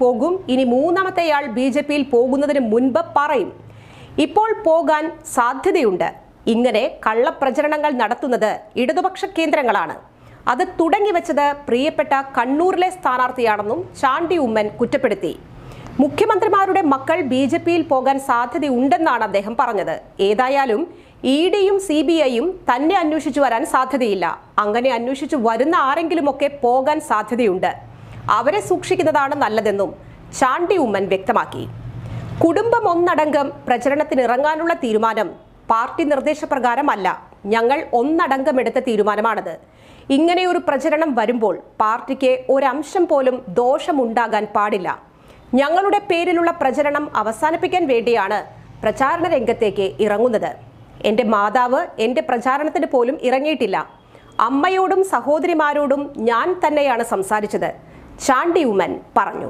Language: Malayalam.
പോകും, ഇനി മൂന്നാമത്തെയാൾ BJPയിൽ പോകുന്നതിന് മുൻപ് പറയും. ഇപ്പോൾ പോകാൻ സാധ്യതയുണ്ട്. ഇങ്ങനെ കള്ളപ്രചരണങ്ങൾ നടത്തുന്നത് ഇടതുപക്ഷ കേന്ദ്രങ്ങളാണ്. അത് തുടങ്ങിവെച്ചത് പ്രിയപ്പെട്ട കണ്ണൂരിലെ സ്ഥാനാർത്ഥിയാണെന്നും ചാണ്ടി ഉമ്മൻ കുറ്റപ്പെടുത്തി. മുഖ്യമന്ത്രിമാരുടെ മക്കൾ BJPയിൽ പോകാൻ സാധ്യതയുണ്ടെന്നാണ് അദ്ദേഹം പറഞ്ഞത്. ഏതായാലും EDയും CBIയും തന്നെ അന്വേഷിച്ചു വരാൻ സാധ്യതയില്ല. അങ്ങനെ അന്വേഷിച്ചു വരുന്ന ആരെങ്കിലുമൊക്കെ പോകാൻ സാധ്യതയുണ്ട്. അവരെ സൂക്ഷിക്കുന്നതാണ് നല്ലതെന്നും ചാണ്ടി ഉമ്മൻ വ്യക്തമാക്കി. കുടുംബം ഒന്നടങ്കം പ്രചരണത്തിനിറങ്ങാനുള്ള തീരുമാനം പാർട്ടി നിർദ്ദേശപ്രകാരമല്ല, ഞങ്ങൾ ഒന്നടങ്കം എടുത്ത തീരുമാനമാണത്. ഇങ്ങനെയൊരു പ്രചരണം വരുമ്പോൾ പാർട്ടിക്ക് ഒരംശം പോലും ദോഷമുണ്ടാകാൻ പാടില്ല. ഞങ്ങളുടെ പേരിലുള്ള പ്രചരണം അവസാനിപ്പിക്കാൻ വേണ്ടിയാണ് പ്രചാരണ രംഗത്തേക്ക് ഇറങ്ങുന്നത്. എൻ്റെ മാതാവ് എൻ്റെ പ്രചാരണത്തിന് പോലും ഇറങ്ങിയിട്ടില്ല. അമ്മയോടും സഹോദരിമാരോടും ഞാൻ തന്നെയാണ് സംസാരിച്ചത്, ചാണ്ടി ഉമ്മൻ പറഞ്ഞു.